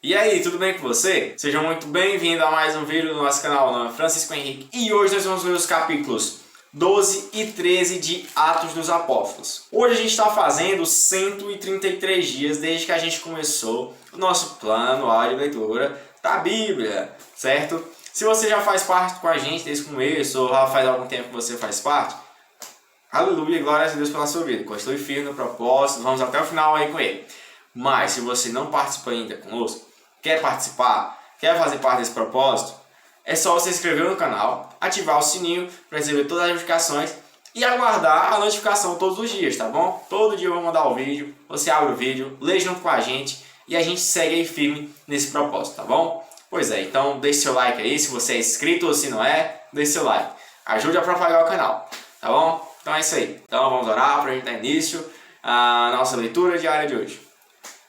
E aí, tudo bem com você? Seja muito bem-vindo a mais um vídeo do nosso canal. Meu nome é Francisco Henrique e hoje nós vamos ver os capítulos 12 e 13 de Atos dos Apóstolos. Hoje a gente está fazendo 133 dias desde que a gente começou o nosso plano de leitura da Bíblia, certo? Se você já faz parte com a gente desde o começo ou já faz algum tempo que você faz parte, aleluia, glória a Deus pela sua vida. Continue firme no propósito, vamos até o final aí com ele. Mas se você não participa ainda conosco, quer participar, quer fazer parte desse propósito, é só você se inscrever no canal, ativar o sininho para receber todas as notificações e aguardar a notificação todos os dias, tá bom? Todo dia eu vou mandar o vídeo, você abre o vídeo, lê junto com a gente e a gente segue aí firme nesse propósito, tá bom? Pois é, então deixe seu like aí, se você é inscrito ou se não é, deixe seu like. Ajude a propagar o canal, tá bom? Então é isso aí. Então vamos orar para a gente dar início à nossa leitura diária de hoje.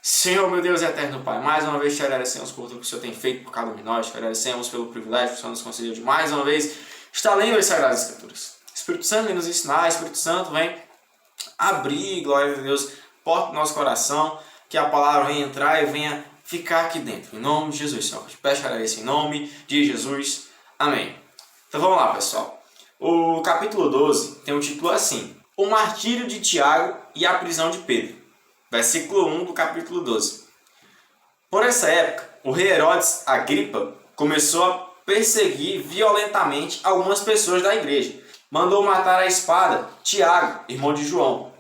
Senhor, meu Deus e eterno Pai, mais uma vez te agradecemos por tudo que o Senhor tem feito por cada um de nós, te agradecemos pelo privilégio que o Senhor nos concedeu de mais uma vez estar lendo as Sagradas Escrituras. Espírito Santo vem nos ensinar, Espírito Santo vem abrir, glória a Deus, porta do nosso coração, que a palavra venha entrar e venha ficar aqui dentro. Em nome de Jesus, Senhor, eu te peço e agradeço em nome de Jesus. Amém. Então vamos lá, pessoal. O capítulo 12 tem um título assim: O martírio de Tiago e a prisão de Pedro. Versículo 1 do capítulo 12. Por essa época, o rei Herodes Agripa começou a perseguir violentamente algumas pessoas da igreja. Mandou matar à espada Tiago, irmão de João.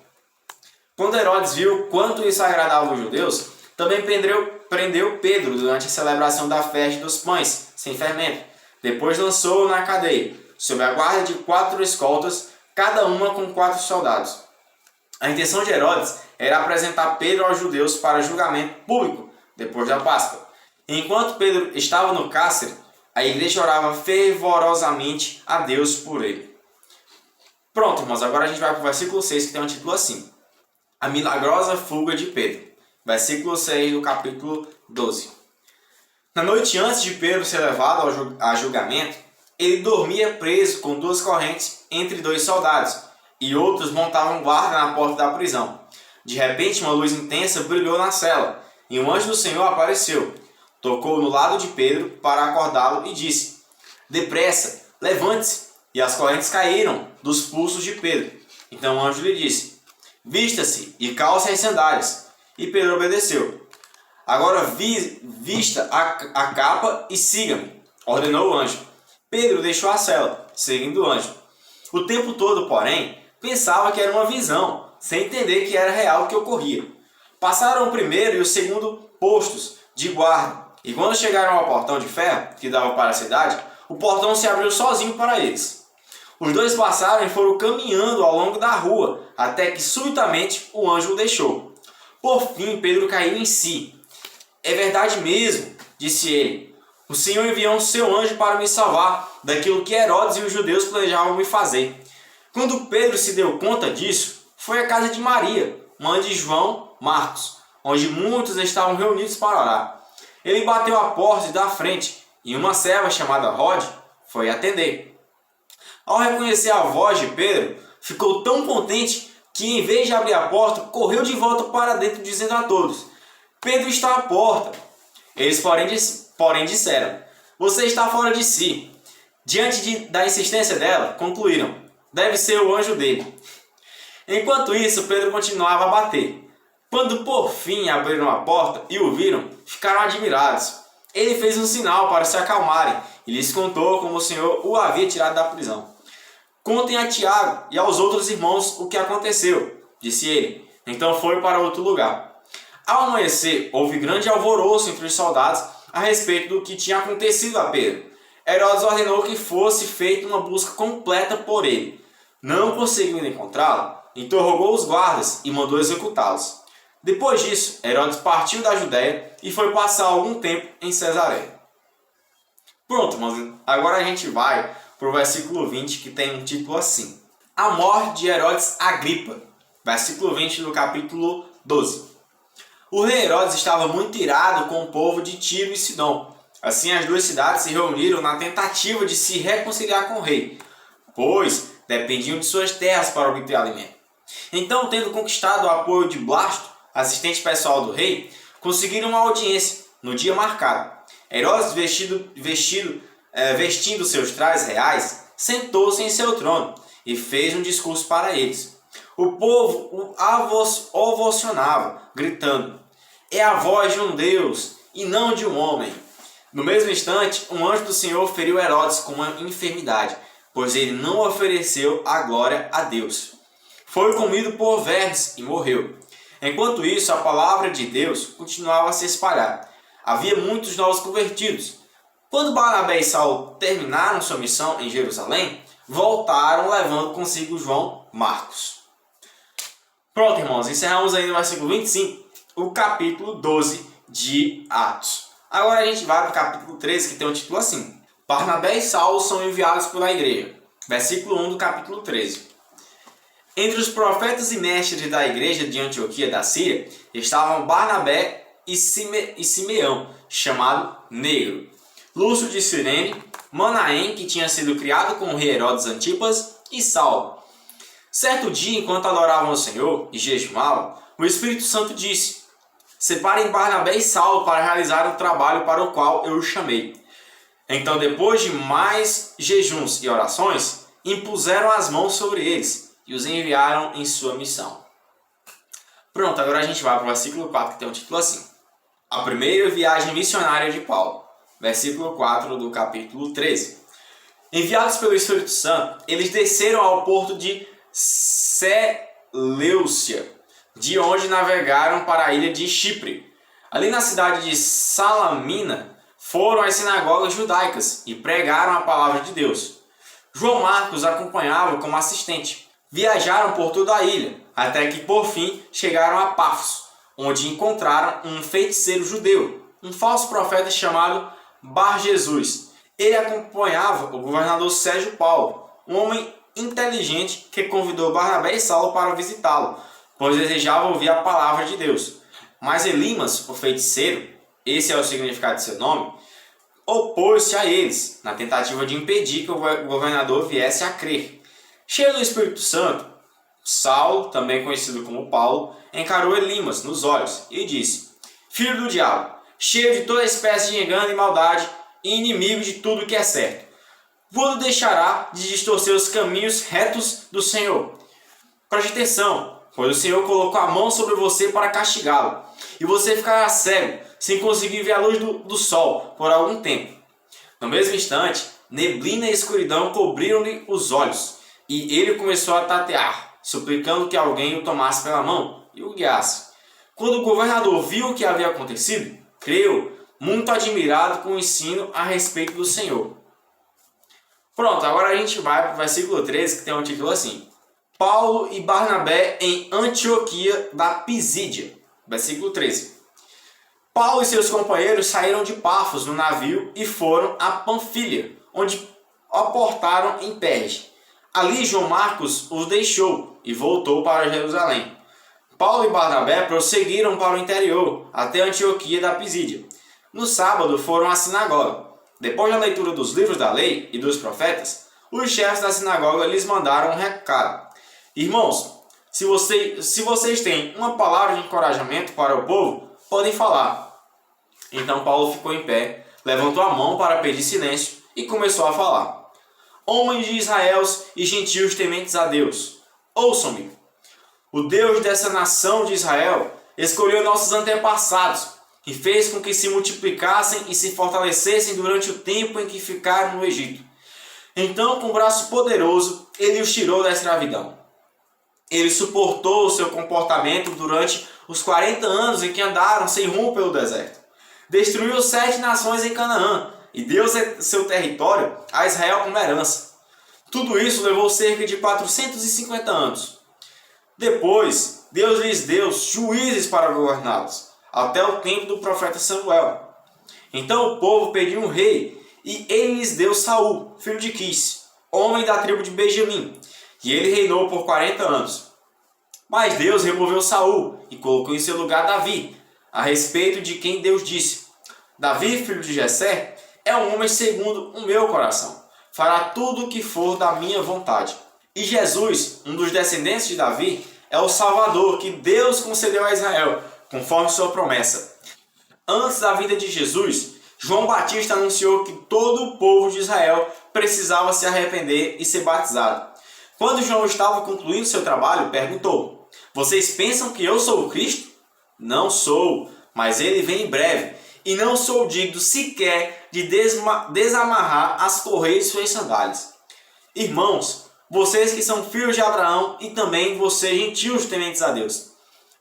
Quando Herodes viu quanto isso agradava os judeus, também prendeu Pedro durante a celebração da festa dos pães, sem fermento. Depois lançou-o na cadeia, sob a guarda de 4 escoltas, cada uma com 4 soldados. A intenção de Herodes era apresentar Pedro aos judeus para julgamento público depois da Páscoa. Enquanto Pedro estava no cárcere, a igreja orava fervorosamente a Deus por ele. Pronto, irmãos, agora a gente vai para o versículo 6, que tem um título assim: A milagrosa fuga de Pedro. Versículo 6 do capítulo 12. Na noite antes de Pedro ser levado a julgamento, ele dormia preso com 2 correntes entre 2 soldados, e outros montavam guarda na porta da prisão. De repente, uma luz intensa brilhou na cela, e um anjo do Senhor apareceu. Tocou no lado de Pedro para acordá-lo e disse: Depressa, levante-se! E as correntes caíram dos pulsos de Pedro. Então o anjo lhe disse: Vista-se e calce as sandálias. E Pedro obedeceu. Agora vista a capa e siga-me, ordenou o anjo. Pedro deixou a cela, seguindo o anjo. O tempo todo, porém, pensava que era uma visão, sem entender que era real o que ocorria. Passaram o primeiro e o segundo postos de guarda, e quando chegaram ao portão de ferro, que dava para a cidade, o portão se abriu sozinho para eles. Os 2 passaram e foram caminhando ao longo da rua, até que subitamente o anjo o deixou. Por fim, Pedro caiu em si. É verdade mesmo, disse ele. O Senhor enviou o seu anjo para me salvar daquilo que Herodes e os judeus planejavam me fazer. Quando Pedro se deu conta disso, foi à casa de Maria, mãe de João Marcos, onde muitos estavam reunidos para orar. Ele bateu a porta da frente e uma serva chamada Rode foi atender. Ao reconhecer a voz de Pedro, ficou tão contente que, em vez de abrir a porta, correu de volta para dentro, dizendo a todos: Pedro está à porta. Eles, porém disseram: Você está fora de si. Diante da insistência dela, concluíram: Deve ser o anjo dele. Enquanto isso, Pedro continuava a bater. Quando por fim abriram a porta e o viram, ficaram admirados. Ele fez um sinal para se acalmarem e lhes contou como o Senhor o havia tirado da prisão. Contem a Tiago e aos outros irmãos o que aconteceu, disse ele. Então foi para outro lugar. Ao amanhecer, houve grande alvoroço entre os soldados a respeito do que tinha acontecido a Pedro. Herodes ordenou que fosse feita uma busca completa por ele. Não conseguindo encontrá-lo, interrogou os guardas e mandou executá-los. Depois disso, Herodes partiu da Judéia e foi passar algum tempo em Cesareia. Pronto, mas agora a gente vai para o versículo 20, que tem um título assim: A morte de Herodes Agripa. Versículo 20 do capítulo 12. O rei Herodes estava muito irado com o povo de Tiro e Sidom. Assim, as 2 cidades se reuniram na tentativa de se reconciliar com o rei, pois dependiam de suas terras para obter alimento. Então, tendo conquistado o apoio de Blasto, assistente pessoal do rei, conseguiram uma audiência no dia marcado. Herodes, vestindo seus trajes reais, sentou-se em seu trono e fez um discurso para eles. O povo o ovacionava, gritando: "É a voz de um Deus e não de um homem." No mesmo instante, um anjo do Senhor feriu Herodes com uma enfermidade, pois ele não ofereceu a glória a Deus. Foi comido por vermes e morreu. Enquanto isso, a palavra de Deus continuava a se espalhar. Havia muitos novos convertidos. Quando Barnabé e Saulo terminaram sua missão em Jerusalém, voltaram levando consigo João Marcos. Pronto, irmãos, encerramos aí no versículo 25 o capítulo 12 de Atos. Agora a gente vai para o capítulo 13, que tem um título assim: Barnabé e Saulo são enviados pela igreja. Versículo 1 do capítulo 13. Entre os profetas e mestres da igreja de Antioquia da Síria estavam Barnabé e Simeão, chamado Negro, Lúcio de Cirene, Manaém, que tinha sido criado com o rei Herodes Antipas, e Saulo. Certo dia, enquanto adoravam o Senhor e jejuavam, o Espírito Santo disse: "Separem Barnabé e Saulo para realizar o trabalho para o qual eu os chamei." Então, depois de mais jejuns e orações, impuseram as mãos sobre eles e os enviaram em sua missão. Pronto, agora a gente vai para o versículo 4, que tem um título assim: A primeira viagem missionária de Paulo. Versículo 4 do capítulo 13. Enviados pelo Espírito Santo, eles desceram ao porto de Seleucia, de onde navegaram para a ilha de Chipre. Ali na cidade de Salamina, foram às sinagogas judaicas e pregaram a palavra de Deus. João Marcos acompanhava como assistente. Viajaram por toda a ilha, até que por fim chegaram a Pafos, onde encontraram um feiticeiro judeu, um falso profeta chamado Bar-Jesus. Ele acompanhava o governador Sérgio Paulo, um homem inteligente que convidou Barnabé e Saulo para visitá-lo, pois desejava ouvir a palavra de Deus. Mas Elimas, o feiticeiro, esse é o significado de seu nome, opôs-se a eles, na tentativa de impedir que o governador viesse a crer. Cheio do Espírito Santo, Saulo, também conhecido como Paulo, encarou Elimas nos olhos e disse: "Filho do diabo, cheio de toda espécie de engano e maldade, e inimigo de tudo que é certo, quando deixará de distorcer os caminhos retos do Senhor? Preste atenção, pois o Senhor colocou a mão sobre você para castigá-lo, e você ficará cego, sem conseguir ver a luz do sol por algum tempo." No mesmo instante, neblina e escuridão cobriram-lhe os olhos, e ele começou a tatear, suplicando que alguém o tomasse pela mão e o guiasse. Quando o governador viu o que havia acontecido, creu, muito admirado com o ensino a respeito do Senhor. Pronto, agora a gente vai para o versículo 13, que tem um título assim: Paulo e Barnabé em Antioquia da Pisídia. Versículo 13. Paulo e seus companheiros saíram de Pafos no navio e foram a Panfilha, onde aportaram em Perge. Ali João Marcos os deixou e voltou para Jerusalém. Paulo e Barnabé prosseguiram para o interior, até Antioquia da Pisídia. No sábado foram à sinagoga. Depois da leitura dos livros da lei e dos profetas, os chefes da sinagoga lhes mandaram um recado: "Irmãos, se vocês têm uma palavra de encorajamento para o povo, podem falar." Então Paulo ficou em pé, levantou a mão para pedir silêncio e começou a falar: "Homens de Israel e gentios tementes a Deus, ouçam-me. O Deus dessa nação de Israel escolheu nossos antepassados e fez com que se multiplicassem e se fortalecessem durante o tempo em que ficaram no Egito. Então, com braço poderoso, ele os tirou da escravidão. Ele suportou o seu comportamento durante os 40 anos em que andaram sem rumo pelo deserto. Destruiu 7 nações em Canaã e deu seu território a Israel como herança. Tudo isso levou cerca de 450 anos. Depois, Deus lhes deu juízes para governá-los, até o tempo do profeta Samuel. Então o povo pediu um rei, e ele lhes deu Saul, filho de Quis, homem da tribo de Benjamim, e ele reinou por 40 anos. Mas Deus removeu Saul e colocou em seu lugar Davi, a respeito de quem Deus disse: Davi, filho de Jessé, é um homem segundo o meu coração, fará tudo o que for da minha vontade. E Jesus, um dos descendentes de Davi, é o Salvador que Deus concedeu a Israel, conforme sua promessa. Antes da vinda de Jesus, João Batista anunciou que todo o povo de Israel precisava se arrepender e ser batizado. Quando João estava concluindo seu trabalho, perguntou: "Vocês pensam que eu sou o Cristo? Não sou, mas ele vem em breve, e não sou digno sequer de desamarrar as correias de suas sandálias." Irmãos, vocês que são filhos de Abraão e também vocês gentios tementes a Deus,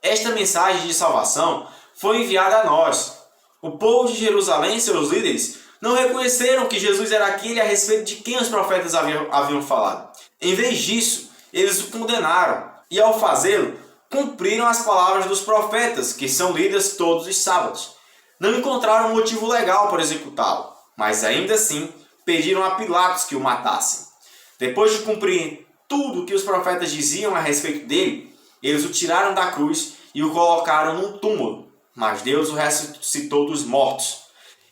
esta mensagem de salvação foi enviada a nós. O povo de Jerusalém e seus líderes não reconheceram que Jesus era aquele a respeito de quem os profetas haviam falado. Em vez disso, eles o condenaram e, ao fazê-lo, cumpriram as palavras dos profetas, que são lidas todos os sábados. Não encontraram motivo legal para executá-lo, mas ainda assim pediram a Pilatos que o matassem. Depois de cumprir tudo o que os profetas diziam a respeito dele, eles o tiraram da cruz e o colocaram num túmulo. Mas Deus o ressuscitou dos mortos.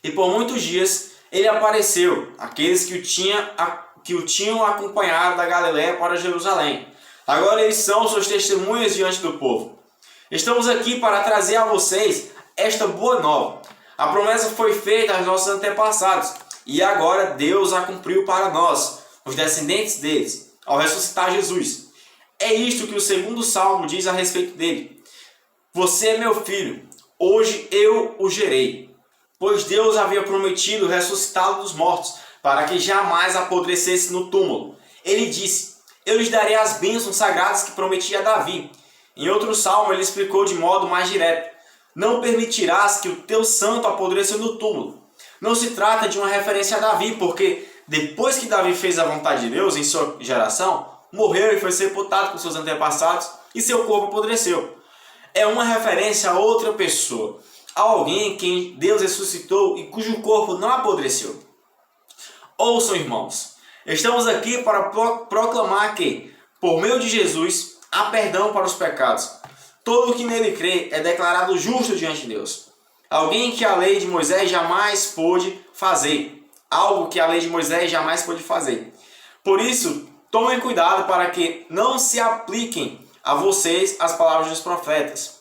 E por muitos dias ele apareceu àqueles que o tinham acompanhado da Galiléia para Jerusalém. Agora eles são suas testemunhas diante do povo. Estamos aqui para trazer a vocês esta boa nova. A promessa foi feita aos nossos antepassados e agora Deus a cumpriu para nós, os descendentes deles, ao ressuscitar Jesus. É isto que o segundo salmo diz a respeito dele: "Você é meu filho, hoje eu o gerei." Pois Deus havia prometido ressuscitá-lo dos mortos, para que jamais apodrecesse no túmulo. Ele disse: "Eu lhes darei as bênçãos sagradas que prometi a Davi." Em outro salmo ele explicou de modo mais direto: "Não permitirás que o teu santo apodreça no túmulo." Não se trata de uma referência a Davi, porque depois que Davi fez a vontade de Deus em sua geração, morreu e foi sepultado com seus antepassados e seu corpo apodreceu. É uma referência a outra pessoa, a alguém quem Deus ressuscitou e cujo corpo não apodreceu. Ouçam, irmãos, estamos aqui para proclamar que, por meio de Jesus, há perdão para os pecados. Todo o que nele crê é declarado justo diante de Deus. Alguém que a lei de Moisés jamais pôde fazer. Algo que a lei de Moisés jamais pôde fazer. Por isso, tomem cuidado para que não se apliquem a vocês as palavras dos profetas.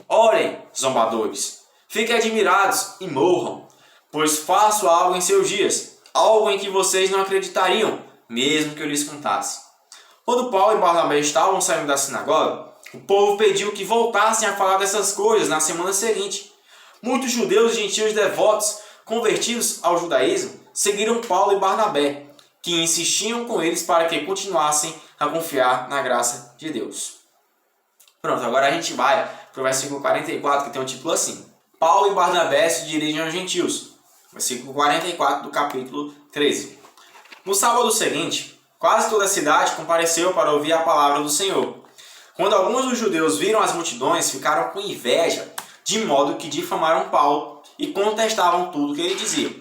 Orem, zombadores. Fiquem admirados e morram, pois faço algo em seus dias, algo em que vocês não acreditariam, mesmo que eu lhes contasse. Quando Paulo e Barnabé estavam saindo da sinagoga, o povo pediu que voltassem a falar dessas coisas na semana seguinte. Muitos judeus e gentios devotos, convertidos ao judaísmo, seguiram Paulo e Barnabé, que insistiam com eles para que continuassem a confiar na graça de Deus. Pronto, agora a gente vai para o versículo 44, que tem um título assim: Paulo e Barnabé se dirigem aos gentios. Versículo 44 do capítulo 13. No sábado seguinte, quase toda a cidade compareceu para ouvir a palavra do Senhor. Quando alguns dos judeus viram as multidões, ficaram com inveja, de modo que difamaram Paulo e contestavam tudo que ele dizia.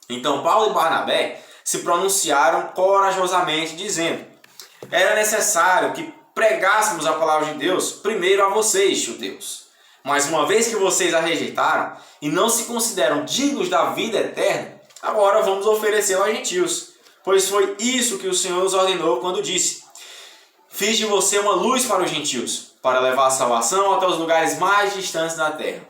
Então Paulo e Barnabé se pronunciaram corajosamente, dizendo: era necessário que pregássemos a palavra de Deus primeiro a vocês, judeus. Mas uma vez que vocês a rejeitaram e não se consideram dignos da vida eterna, agora vamos oferecê-la aos gentios. Pois foi isso que o Senhor nos ordenou quando disse: fiz de você uma luz para os gentios, para levar a salvação até os lugares mais distantes da terra.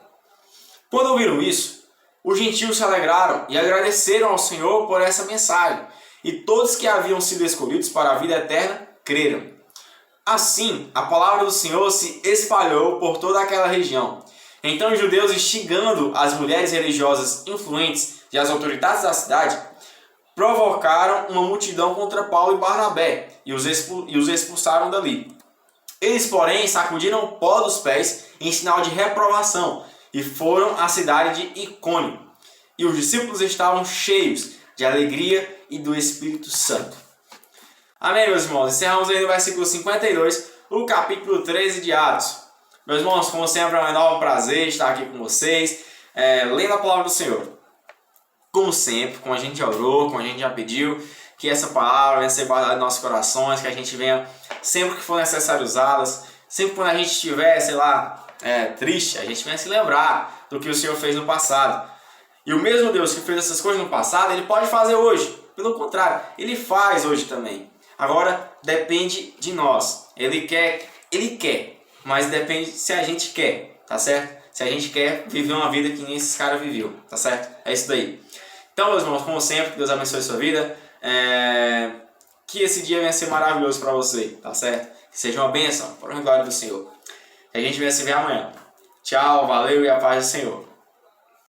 Quando ouviram isso, os gentios se alegraram e agradeceram ao Senhor por essa mensagem, e todos que haviam sido escolhidos para a vida eterna creram. Assim, a palavra do Senhor se espalhou por toda aquela região. Então os judeus, instigando as mulheres religiosas influentes e as autoridades da cidade, provocaram uma multidão contra Paulo e Barnabé e os expulsaram dali. Eles, porém, sacudiram o pó dos pés em sinal de reprovação e foram à cidade de Icônio. E os discípulos estavam cheios de alegria e do Espírito Santo. Amém, meus irmãos? Encerramos aí no versículo 52, o capítulo 13 de Atos. Meus irmãos, como sempre, é um enorme prazer estar aqui com vocês, lendo a palavra do Senhor. Como sempre, como a gente já orou, como a gente já pediu, que essa palavra venha ser guardada em nossos corações, que a gente venha, sempre que for necessário usá-las, sempre quando a gente estiver, triste, a gente venha se lembrar do que o Senhor fez no passado. E o mesmo Deus que fez essas coisas no passado, Ele pode fazer hoje. Pelo contrário, Ele faz hoje também. Agora, depende de nós. Ele quer, mas depende se a gente quer, tá certo? se a gente quer viver uma vida que nem esses caras viveu, tá certo? É isso daí. Então, meus irmãos, como sempre, que Deus abençoe a sua vida. Que esse dia venha ser maravilhoso para você, tá certo? Que seja uma bênção, para a glória do Senhor. Que a gente venha se ver amanhã. Tchau, valeu e a paz do Senhor.